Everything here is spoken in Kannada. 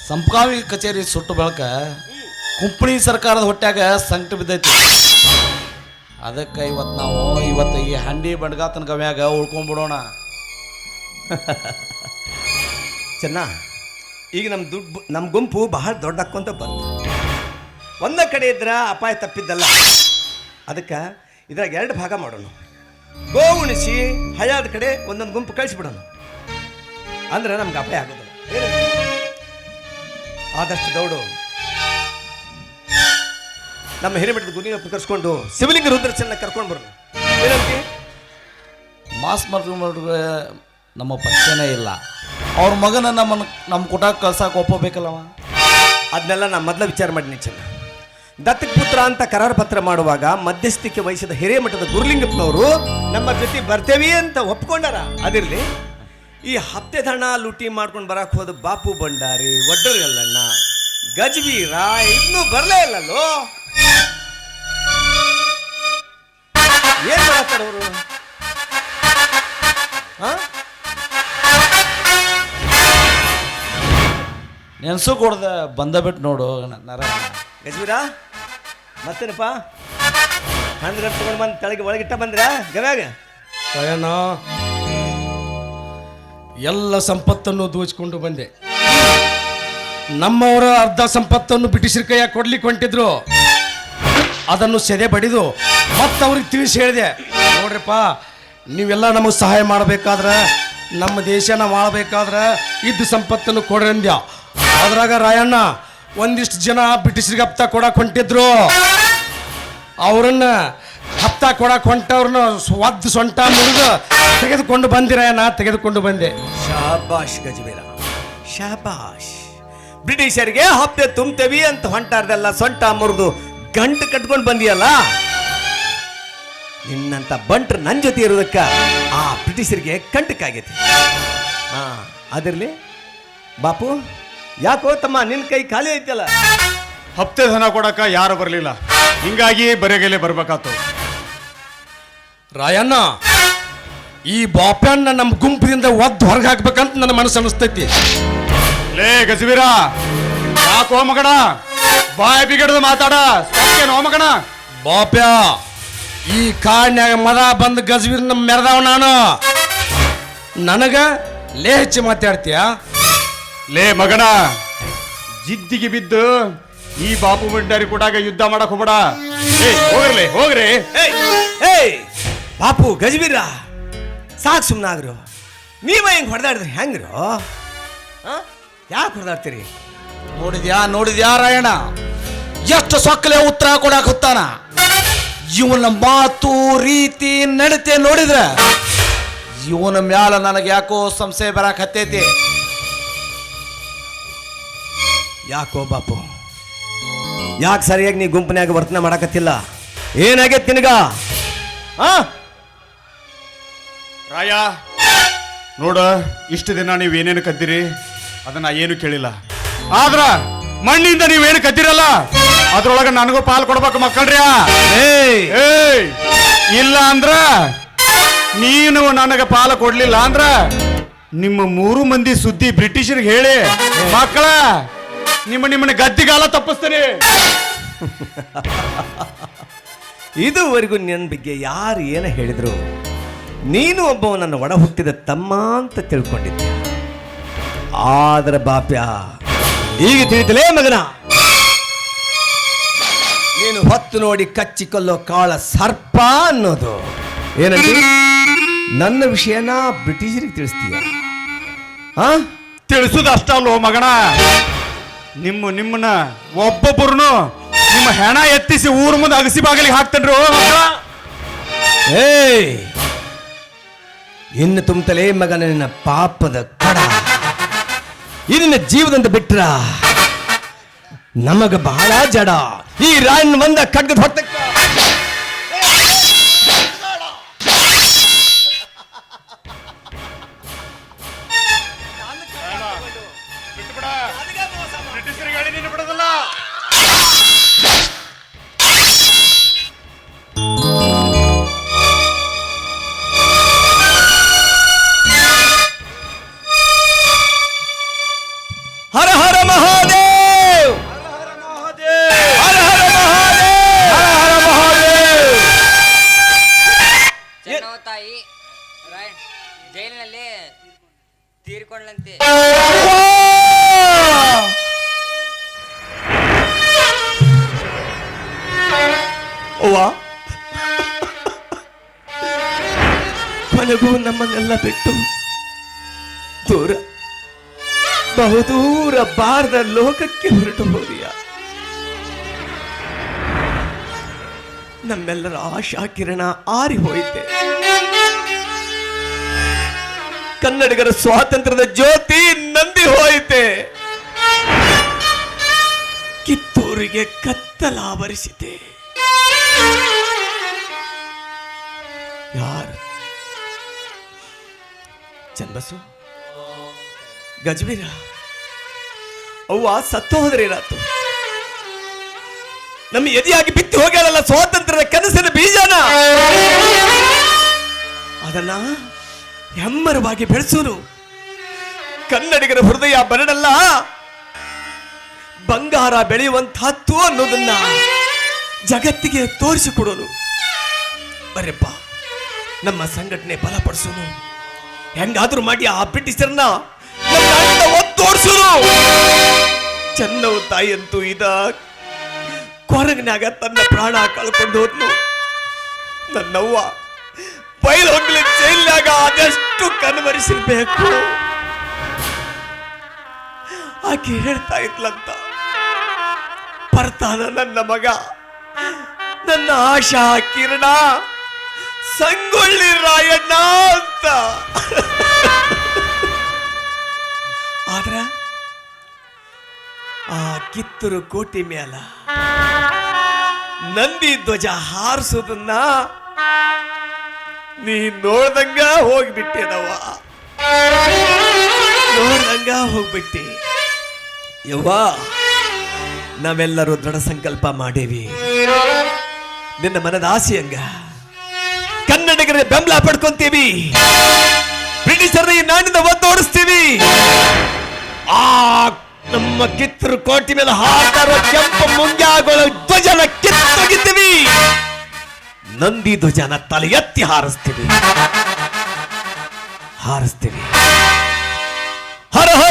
ಸಂಪಾವಿ ಕಚೇರಿ ಸುಟ್ಟು ಬೆಳಕ ಕುಂಪಣಿ ಸರ್ಕಾರದ ಹೊಟ್ಯಾಗ ಸಂಕಟ ಬಿದ್ದೈತಿ. ಅದಕ್ಕೆ ಇವತ್ತು ಈ ಹಂಡಿ ಬಂಡ್ಗಾತನ ಗವ್ಯಾಗ ಉಳ್ಕೊಂಡ್ಬಿಡೋಣ. ಚೆನ್ನ, ಈಗ ನಮ್ಮ ಗುಂಪು ಬಹಳ ದೊಡ್ಡ ಹಾಕೊಂತ ಬಂತು. ಒಂದ ಕಡೆ ಇದ್ರ ಅಪಾಯ ತಪ್ಪಿದ್ದಲ್ಲ. ಅದಕ್ಕೆ ಇದ್ರಾಗ 2 ಭಾಗ ಮಾಡೋಣ. ಗೋ ಉಣಿಸಿ ಹಳ್ಳದ ಕಡೆ ಒಂದೊಂದು ಗುಂಪು ಕಳಿಸ್ಬಿಡೋಣ. ಅಂದ್ರೆ ನಮ್ಗೆ ಅಪಾಯ ಆಗೋದಿಲ್ಲ. ಆದಷ್ಟು ದೌಡು ನಮ್ಮ ಹಿರೇಮಠದ ಗುರಿಯಪ್ಪ ಕರ್ಸ್ಕೊಂಡು ಶಿವಲಿಂಗ ರುದ್ರಚನ್ನ ಕರ್ಕೊಂಡು ಬರೋಣ. ಏನಂತ ಮಾಸ್ ಮಾಡ್ರೆ ನಮ್ಮ ಪರಿಚಯನೇ ಇಲ್ಲ. ಅವ್ರ ಮಗನ ನಮ್ಮ ಕುಟಾಕ್ ಕಳ್ಸಕ್ಕೆ ಒಪ್ಪಬೇಕಲ್ಲವ. ಅದನ್ನೆಲ್ಲ ನಾ ಮೊದಲ ವಿಚಾರ ಮಾಡಿನಿ ಚೆನ್ನ. ದತ್ತಕ್ ಪುತ್ರ ಅಂತ ಕರಾರ ಪತ್ರ ಮಾಡುವಾಗ ಮಧ್ಯಸ್ಥಿಕೆ ವಹಿಸಿದ ಹಿರೇಮಠದ ಗುರುಲಿಂಗಪ್ಪನವರು ನಮ್ಮ ಜೊತೆ ಬರ್ತೇವಿ ಅಂತ ಒಪ್ಕೊಂಡಾರ. ಅದಿರಲಿ, ಈ ಹಪ್ತೆ ಹಣ ಲೂಟಿ ಮಾಡ್ಕೊಂಡು ಬರಕ್ ಹೋದ ಬಾಪು ಭಂಡಾರಿ, ಒಡ್ಡರ್ಗಲ್ಲಣ್ಣ, ಗಜಬೀರ ಇನ್ನೂ ಬರಲೇ ಇಲ್ಲಲ್ಲೋ. ಏನ್ ಮಾಡತ್ತಾರ ಅವರು? ನೆನ್ಸು ಕೊಡ್ದ ಬಂದ ಬಿಟ್ಟು ನೋಡು ನರ. ಗಜಬೀರ ಮತ್ತೇನಪ್ಪ ಅಂದ್ರೆ ತಗೊಂಡು ಬಂದು ತಳಗೆ ಒಳಗಿಟ್ಟ ಬಂದ್ರ ಗವ್ಯಾಗ? ಅಯ್ಯಣ್ಣ, ಎಲ್ಲ ಸಂಪತ್ತನ್ನು ದೋಚಿಕೊಂಡು ಬಂದೆ. ನಮ್ಮವರ ಅರ್ಧ ಸಂಪತ್ತನ್ನು ಬ್ರಿಟಿಷರ ಕೈಯಾಗ ಕೊಡ್ಲಿಕ್ಕೆ ಹೊಂಟಿದ್ರು. ಅದನ್ನು ಸೆದೆ ಬಡಿದು ಮತ್ತೆ ಅವ್ರಿಗೆ ತಿಳಿಸಿ ಹೇಳಿದೆ, ನೋಡ್ರಿಪ್ಪ, ನೀವೆಲ್ಲ ನಮಗೆ ಸಹಾಯ ಮಾಡಬೇಕಾದ್ರೆ, ನಮ್ಮ ದೇಶನ ಮಾಡಬೇಕಾದ್ರೆ ಇದ್ದ ಸಂಪತ್ತನ್ನು ಕೊಡ್ರಿ ಅಂದ್ಯ. ಅದ್ರಾಗ ರಾಯಣ್ಣ ಒಂದಿಷ್ಟು ಜನ ಬ್ರಿಟಿಷರಿಗೆ ಹಪ್ತಾ ಕೊಡಕ್ಕೆ ಹೊಂಟಿದ್ರು. ಅವ್ರನ್ನ ಹಪ್ತಾ ಕೊಡಕ್ಕೆ ಹೊಂಟವ್ರನ್ನ ಒದ್ದು ಸೊಂಟ ಮುರಿದು ತೆಗೆದುಕೊಂಡು ಬಂದಿರಾಯಣ್ಣ, ತೆಗೆದುಕೊಂಡು ಬಂದೆ. ಶಾಬಾಷ್ ಗಜಬೀರ, ಶಾಬಾಷ್. ಬ್ರಿಟಿಷರಿಗೆ ಹಪ್ತೆ ತುಂಬ್ತೇವಿ ಅಂತ ಹೊಂಟಾರ್ದೆಲ್ಲ ಸೊಂಟ ಮುರಿದು ಗಂಟು ಕಟ್ಕೊಂಡು ಬಂದಿಯಲ್ಲ. ನಿನ್ನಂತ ಬಂಟ್ರು ನನ್ನ ಜೊತೆ ಇರೋದಕ್ಕ ಆ ಬ್ರಿಟಿಷರಿಗೆ ಕಂಟಕ್ಕಾಗೈತಿ. ಅದಿರ್ಲಿ ಬಾಪು, ಯಾಕೋ ತಮ್ಮ ನಿನ್ನ ಕೈ ಖಾಲಿ ಐತಲ್ಲ? ಹಪ್ತೆ ಧನ ಕೊಡಕ ಯಾರು ಬರಲಿಲ್ಲ, ಹಿಂಗಾಗಿ ಬರೆಗೆಲೆ ಬರ್ಬೇಕಾತು. ರಾಯಣ್ಣ, ಈ ಬಾಪ್ಯನ್ನ ನಮ್ಮ ಗುಂಪಿನಿಂದ ಒದ್ದು ಹೊರಗೆ ಹಾಕ್ಬೇಕಂತ ನನ್ನ ಮನಸ್ಸು ಅನಿಸ್ತೈತಿ. ಲೇ ಗಜಬೀರ, ಯಾಕೋ ಮಗಣ ಬಾಯ್ ಬಿಗಡದು ಮಾತಾಡ ನೋ ಮಗಣ. ಬಾಪ್ಯ, ಈ ಕಾಡ್ನ್ಯಾಗ ಮದ ಬಂದು ಗಜಬೀರ್ನ ಮೆರೆದವ ನಾನು. ನನಗ ಲೇ ಹೆಚ್ಚು ಮಾತಾಡ್ತೀಯ? ಲೇ ಮಗಣ, ಜಿದ್ದಿಗೆ ಬಿದ್ದು ಈ ಬಾಪು ಭಂಡಾರಿ ಕೂಟಾಗ ಯುದ್ಧ ಮಾಡಕ್ ಹೋಗ್ಬೇಡ. ಹೋಗ್ರಲೇ ಹೋಗ್ರಿ. ಬಾಪು ಗಜಬೀರ, ಸಾಕು ಸುಮ್ಮನಾಗ್ರು. ನೀವ ಹಿಂಗೆ ಹೊಡೆದಾಡಿದ್ರಿ ಹೆಂಗ್ರು? ಯಾಕೆ ಹೊಡೆದಾಡ್ತೀರಿ? ನೋಡಿದ್ಯಾ ರಾಯಣ್ಣ, ಎಷ್ಟು ಸೊಕ್ಕಲೆ ಉತ್ತರ ಕೊಡಕ್ ಹೊತ್ತಾನ. ಇವನ ಮಾತು ರೀತಿ ನಡತೆ ನೋಡಿದ್ರ ಇವನ ಮ್ಯಾಲ ನನಗೆ ಯಾಕೋ ಸಂಶಯ ಬರಕ್ ಹತ್ತೈತಿ. ಯಾಕೋ ಬಾಪು, ಯಾಕೆ ಸರಿಯಾಗಿ ನೀ ಗುಂಪನ್ಯಾಗ ವರ್ತನೆ ಮಾಡಕತ್ತಿಲ್ಲ? ಏನಾಗೈತಿ ನಿನಗ? ರಾಯ ನೋಡ, ಇಷ್ಟು ದಿನ ನೀವೇನೇನು ಕದ್ದಿರಿ ಅದನ್ನ ಏನು ಕೇಳಿಲ್ಲ. ಆದ್ರ ಮಣ್ಣಿಂದ ನೀವೇನು ಕದ್ದಿರಲ್ಲ ಅದ್ರೊಳಗ ನನಗೂ ಪಾಲು ಕೊಡ್ಬೇಕು ಮಕ್ಕಳ್ರಿ. ಇಲ್ಲ ಅಂದ್ರ, ನೀನು ನನಗೆ ಪಾಲು ಕೊಡ್ಲಿಲ್ಲ ಅಂದ್ರ ನಿಮ್ಮ 3 ಮಂದಿ ಸುದ್ದಿ ಬ್ರಿಟಿಷರಿಗೆ ಹೇಳಿ ಮಕ್ಕಳ ನಿಮ್ಮನ್ನ ಗದ್ದಿಗಾಲ ತಪ್ಪಿಸ್ತೀನಿ. ಇದುವರೆಗೂ ನನ್ನ ಬಗ್ಗೆ ಯಾರು ಏನ ಹೇಳಿದ್ರು ನೀನು ಒಬ್ಬ ನನ್ನ ಒಡ ಹುಟ್ಟಿದ ತಮ್ಮ ಅಂತ ತಿಳ್ಕೊಂಡಿದ್ದೆ. ಆದ್ರ ಬಾಪ್ಯ, ಈಗ ತಿಳಿತಲೇ ಮಗನ, ನೀನು ಹೊತ್ತು ನೋಡಿ ಕಚ್ಚಿಕೊಳ್ಳೋ ಕಾಳ ಸರ್ಪ ಅನ್ನೋದು. ಏನಂತ ನನ್ನ ವಿಷಯನ ಬ್ರಿಟಿಷರಿಗೆ ತಿಳಿಸ್ತೀಯ? ತಿಳಿಸುದು ಅಷ್ಟಲ್ಲೋ ಮಗನ, ನಿಮ್ಮನ್ನ ಒಬ್ಬೊಬ್ಬರನ್ನು ನಿಮ್ಮ ಹೆಣ ಎತ್ತಿಸಿ ಊರು ಮುಂದೆ ಅಗಸಿ ಬಾಗಿಲಿಗೆ ಹಾಕ್ತನ್ರು. ಇನ್ನು ತುಂಬತಲೇ ಮಗನ ನಿನ್ನ ಪಾಪದ ಕಡ. ಇದನ್ನ ಜೀವದಂತ ಬಿಟ್ರ ನಮಗ ಬಹಳ ಜಡ. ಈ ರಾಯನ್ ಬಂದ ಖಡ್ಗದ ಹೊತ್ತ ಹರ ಹರ ಮಹಾ ಕೊನೆಗೂ ನಮ್ಮನ್ನೆಲ್ಲ ಬಿಟ್ಟು ದೂರ ಬಹುದೂರ ಬಾರದ ಲೋಕಕ್ಕೆ ಹೊರಟು ಹೋದಿಯ. ನಮ್ಮೆಲ್ಲರ ಆಶಾ ಕಿರಣ ಆರಿ ಹೋಯಿತೆ. ಕನ್ನಡಿಗರ ಸ್ವಾತಂತ್ರ್ಯದ ಜ್ಯೋತಿ ನಂದಿ ಹೋಯಿತೆ. ಕಿತ್ತೂರಿಗೆ ಕತ್ತಲಾವರಿಸಿದೆ. ಯಾರು? ಚನ್ನಬಸು, ಗಜವೀರ, ಅವ್ವ ಸತ್ತು ಹೋದ್ರೇನಾತು? ನಮ್ಮ ಎದೆಯಾಗಿ ಬಿತ್ತಿ ಹೋಗ್ಯಾಳಲ್ಲ ಸ್ವಾತಂತ್ರ್ಯದ ಕನಸಿನ ಬೀಜನ, ಅದನ್ನ ಹೆಮ್ಮರವಾಗಿ ಬೆಳೆಸೋನು. ಕನ್ನಡಿಗರ ಹೃದಯ ಬರಡಲ್ಲ, ಬಂಗಾರ ಬೆಳೆಯುವಂತಹದ್ದು ಅನ್ನೋದನ್ನ ಜಗತ್ತಿಗೆ ತೋರಿಸಿಕೊಡೋನು. ಬರ್ರಪ್ಪ, ನಮ್ಮ ಸಂಘಟನೆ ಬಲಪಡಿಸೋನು. ಹೆಂಗಾದ್ರೂ ಮಾಡಿ ಆ ಬ್ರಿಟಿಷರನ್ನ ಒತ್ತೋಡ್ಸೋನು. ಚೆನ್ನವ ತಾಯಿಯಂತೂ ಇದ ಕೊರಗನ್ಯಾಗ ತನ್ನ ಪ್ರಾಣ ಕಳ್ಕೊಂಡು ಹೋದ್ನು. ನನ್ನವ್ವ ಬಯಲು ಹೋಗ್ಲಿ ಜೈಲ್ನಾಗ ಅದೆಷ್ಟು ಕನ್ವರಿಸಿರ್ಬೇಕು. ಆಕೆ ಹೇಳ್ತಾ ಇದ್ಲಂತ, ಬರ್ತಾನ ನನ್ನ ಮಗ, ನನ್ನ ಆಶಾ ಕಿರಣ, ಸಂಗೊಳ್ಳಿ ರಾಯಣ್ಣ ಅಂತ. ಆದ್ರ ಆ ಕಿತ್ತೂರು ಕೋಟೆ ಮೇಲ ನಂದಿ ಧ್ವಜ ಹಾರಿಸೋದನ್ನ ನೀ ನೋಡ್ದಂಗ ಹೋಗ್ಬಿಟ್ಟೆನವ್ವ, ನೋಡ್ದಂಗ ಹೋಗ್ಬಿಟ್ಟೆ. ಯವ್ವ, ನಾವೆಲ್ಲರೂ ದೃಢ ಸಂಕಲ್ಪ ಮಾಡೇವಿ. ನಿನ್ನ ಮನದ ಆಸೆಯಂಗ ಕನ್ನಡಿಗರ ಬೆಂಬಲ ಪಡ್ಕೊಂತೀವಿ. ಬ್ರಿಟಿಷರ ಈ ನಾಡಿನ ಒತ್ತೋಡಿಸ್ತೀವಿ. ಆ ನಮ್ಮ ಕಿತ್ತೂರು ಕೋಟೆ ಮೇಲೆ ಹಾಕಿರುವ ಕೆಂಪು ಮುಂಗಾಗಳ ಧ್ವಜನ ಕಿತ್ತೊಗಿತೀವಿ. ನಂದಿ ಧ್ವಜನ ತಲೆ ಎತ್ತಿ ಹಾರಿಸ್ತೀವಿ. ಹರ ಹರ